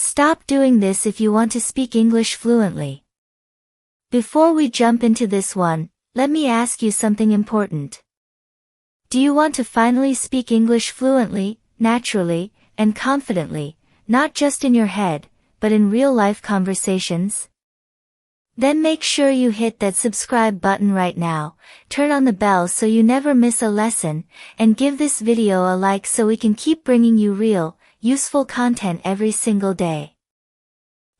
Stop doing this if you want to speak English fluently. Before we jump into this one, let me ask you something important. Do you want to finally speak English fluently, naturally, and confidently, not just in your head, but in real-life conversations? Then make sure you hit that subscribe button right now, turn on the bell so you never miss a lesson, and give this video a like so we can keep bringing you real, useful content every single day.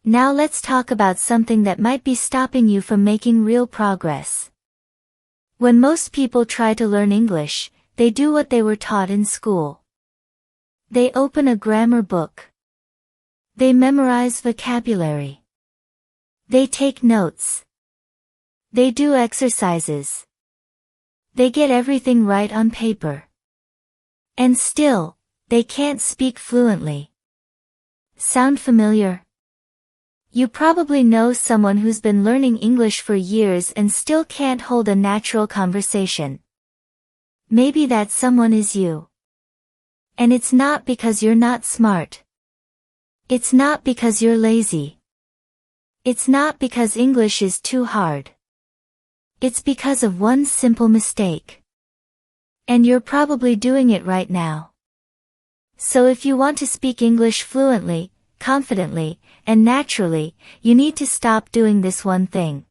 Now let's talk about something that might be stopping you from making real progress. When most people try to learn English, they do what they were taught in school. They open a grammar book. They memorize vocabulary. They take notes. They do exercises. They get everything right on paper. And still, they can't speak fluently. Sound familiar? You probably know someone who's been learning English for years and still can't hold a natural conversation. Maybe that someone is you. And it's not because you're not smart. It's not because you're lazy. It's not because English is too hard. It's because of one simple mistake. And you're probably doing it right now. So if you want to speak English fluently, confidently, and naturally, you need to stop doing this one thing.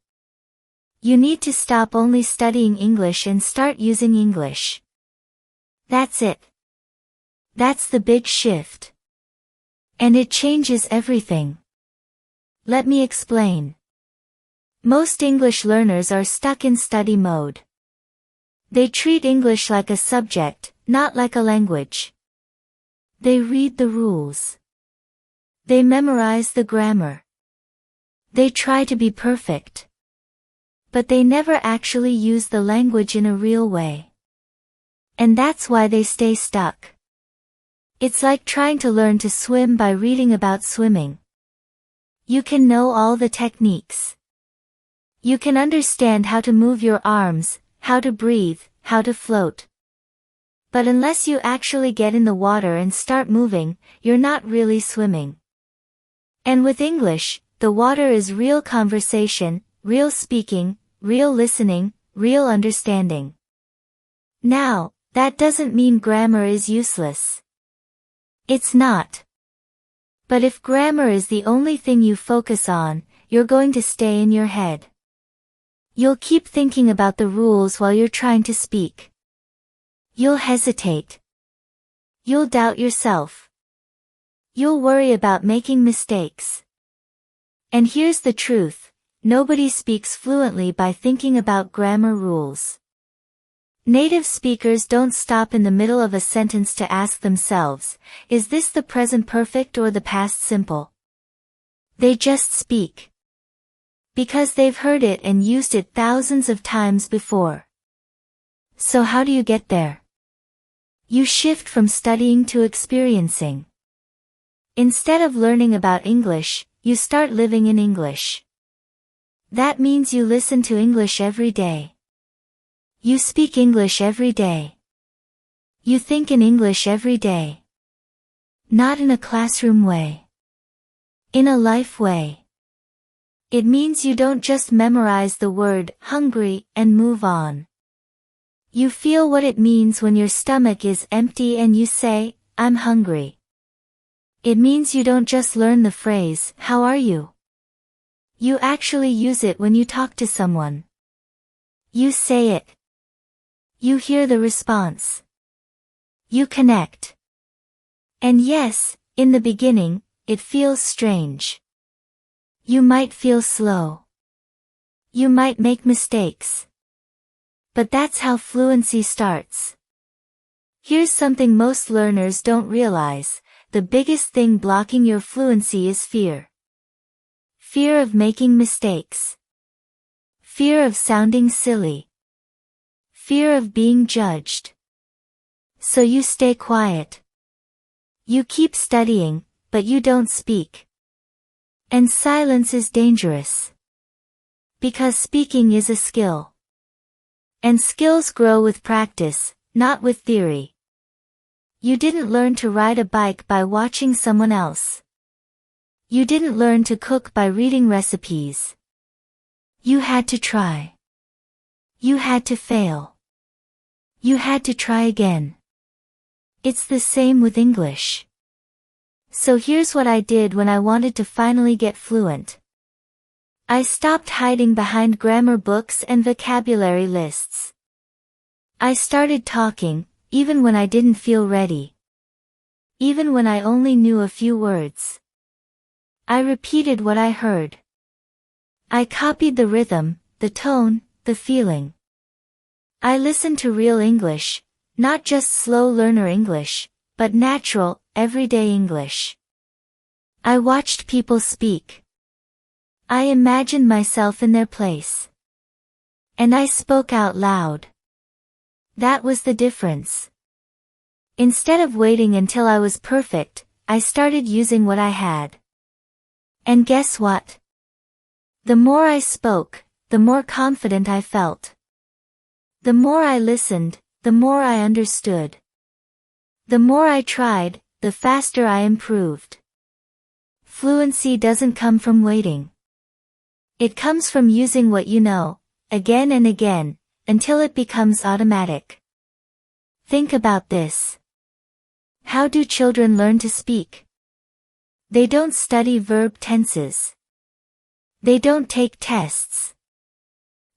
You need to stop only studying English and start using English. That's it. That's the big shift. And it changes everything. Let me explain. Most English learners are stuck in study mode. They treat English like a subject, not like a language. They read the rules. They memorize the grammar. They try to be perfect. But they never actually use the language in a real way. And that's why they stay stuck. It's like trying to learn to swim by reading about swimming. You can know all the techniques. You can understand how to move your arms, how to breathe, how to float. But unless you actually get in the water and start moving, you're not really swimming. And with English, the water is real conversation, real speaking, real listening, real understanding. Now, that doesn't mean grammar is useless. It's not. But if grammar is the only thing you focus on, you're going to stay in your head. You'll keep thinking about the rules while you're trying to speak. You'll hesitate. You'll doubt yourself. You'll worry about making mistakes. And here's the truth, nobody speaks fluently by thinking about grammar rules. Native speakers don't stop in the middle of a sentence to ask themselves, is this the present perfect or the past simple? They just speak. Because they've heard it and used it thousands of times before. So how do you get there? You shift from studying to experiencing. Instead of learning about English, you start living in English. That means you listen to English every day. You speak English every day. You think in English every day. Not in a classroom way. In a life way. It means you don't just memorize the word hungry and move on. You feel what it means when your stomach is empty and you say, I'm hungry. It means you don't just learn the phrase, how are you? You actually use it when you talk to someone. You say it. You hear the response. You connect. And yes, in the beginning, it feels strange. You might feel slow. You might make mistakes. But that's how fluency starts. Here's something most learners don't realize, the biggest thing blocking your fluency is fear. Fear of making mistakes. Fear of sounding silly. Fear of being judged. So you stay quiet. You keep studying, but you don't speak. And silence is dangerous. Because speaking is a skill. And skills grow with practice, not with theory. You didn't learn to ride a bike by watching someone else. You didn't learn to cook by reading recipes. You had to try. You had to fail. You had to try again. It's the same with English. So here's what I did when I wanted to finally get fluent. I stopped hiding behind grammar books and vocabulary lists. I started talking, even when I didn't feel ready. Even when I only knew a few words. I repeated what I heard. I copied the rhythm, the tone, the feeling. I listened to real English, not just slow learner English, but natural, everyday English. I watched people speak. I imagined myself in their place. And I spoke out loud. That was the difference. Instead of waiting until I was perfect, I started using what I had. And guess what? The more I spoke, the more confident I felt. The more I listened, the more I understood. The more I tried, the faster I improved. Fluency doesn't come from waiting. It comes from using what you know, again and again, until it becomes automatic. Think about this. How do children learn to speak? They don't study verb tenses. They don't take tests.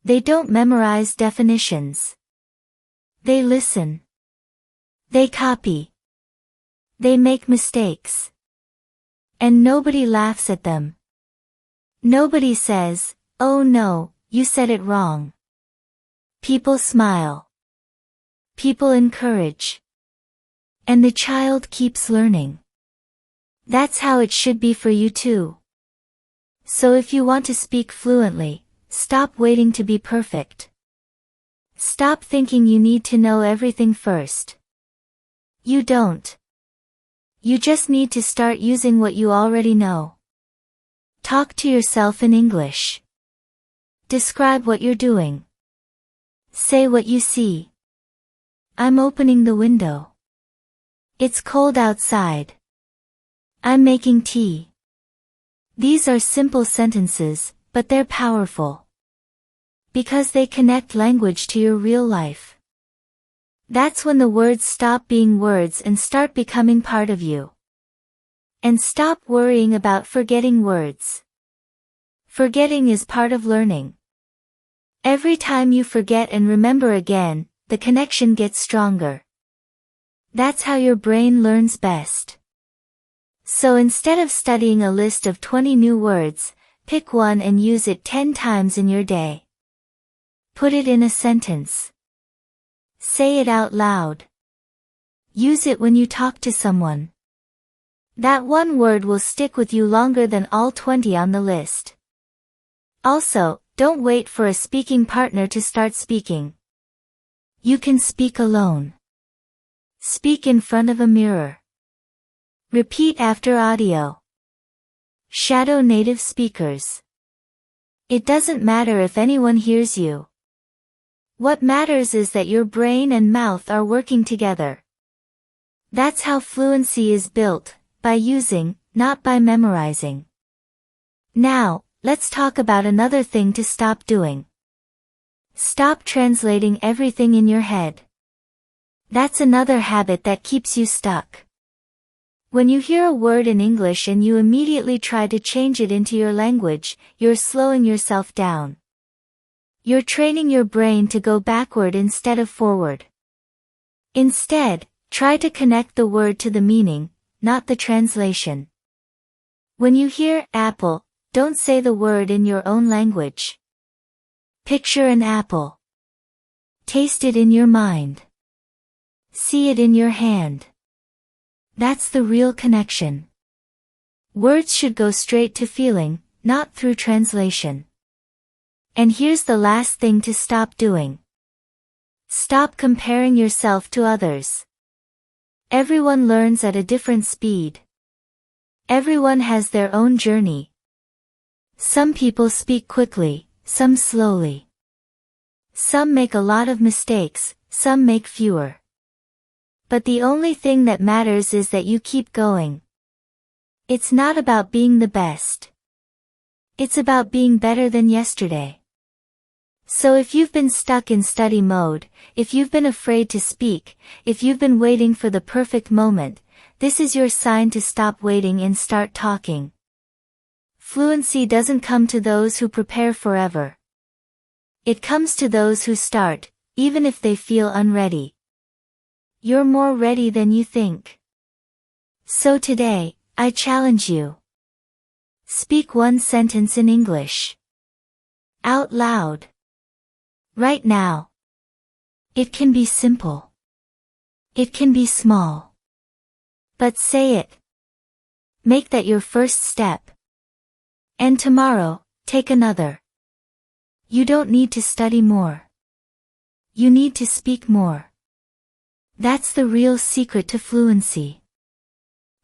They don't memorize definitions. They listen. They copy. They make mistakes. And nobody laughs at them. Nobody says, "Oh no, you said it wrong." People smile. People encourage. And the child keeps learning. That's how it should be for you too. So if you want to speak fluently, stop waiting to be perfect. Stop thinking you need to know everything first. You don't. You just need to start using what you already know. Talk to yourself in English. Describe what you're doing. Say what you see. I'm opening the window. It's cold outside. I'm making tea. These are simple sentences, but they're powerful. Because they connect language to your real life. That's when the words stop being words and start becoming part of you. And stop worrying about forgetting words. Forgetting is part of learning. Every time you forget and remember again, the connection gets stronger. That's how your brain learns best. So instead of studying a list of 20 new words, pick one and use it 10 times in your day. Put it in a sentence. Say it out loud. Use it when you talk to someone. That one word will stick with you longer than all 20 on the list. Also, don't wait for a speaking partner to start speaking. You can speak alone. Speak in front of a mirror. Repeat after audio. Shadow native speakers. It doesn't matter if anyone hears you. What matters is that your brain and mouth are working together. That's how fluency is built, by using, not by memorizing. Now, let's talk about another thing to stop doing. Stop translating everything in your head. That's another habit that keeps you stuck. When you hear a word in English and you immediately try to change it into your language, you're slowing yourself down. You're training your brain to go backward instead of forward. Instead, try to connect the word to the meaning, not the translation. When you hear apple, don't say the word in your own language. Picture an apple. Taste it in your mind. See it in your hand. That's the real connection. Words should go straight to feeling, not through translation. And here's the last thing to stop doing. Stop comparing yourself to others. Everyone learns at a different speed. Everyone has their own journey. Some people speak quickly, some slowly. Some make a lot of mistakes, some make fewer. But the only thing that matters is that you keep going. It's not about being the best. It's about being better than yesterday. So if you've been stuck in study mode, if you've been afraid to speak, if you've been waiting for the perfect moment, this is your sign to stop waiting and start talking. Fluency doesn't come to those who prepare forever. It comes to those who start, even if they feel unready. You're more ready than you think. So today, I challenge you. Speak one sentence in English. Out loud. Right now. It can be simple. It can be small. But say it. Make that your first step. And tomorrow, take another. You don't need to study more. You need to speak more. That's the real secret to fluency.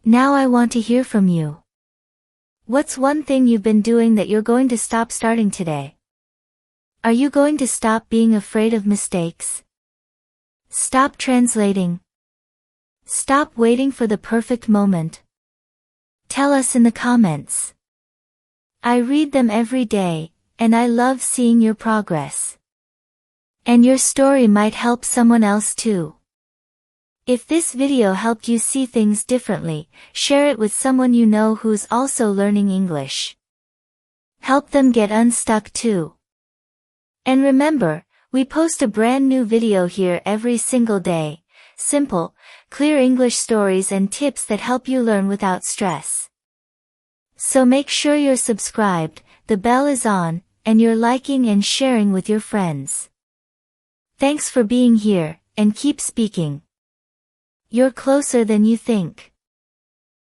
Now I want to hear from you. What's one thing you've been doing that you're going to stop starting today? Are you going to stop being afraid of mistakes? Stop translating. Stop waiting for the perfect moment. Tell us in the comments. I read them every day, and I love seeing your progress. And your story might help someone else too. If this video helped you see things differently, share it with someone you know who's also learning English. Help them get unstuck too. And remember, we post a brand new video here every single day. Simple, clear English stories and tips that help you learn without stress. So make sure you're subscribed, the bell is on, and you're liking and sharing with your friends. Thanks for being here, and keep speaking. You're closer than you think.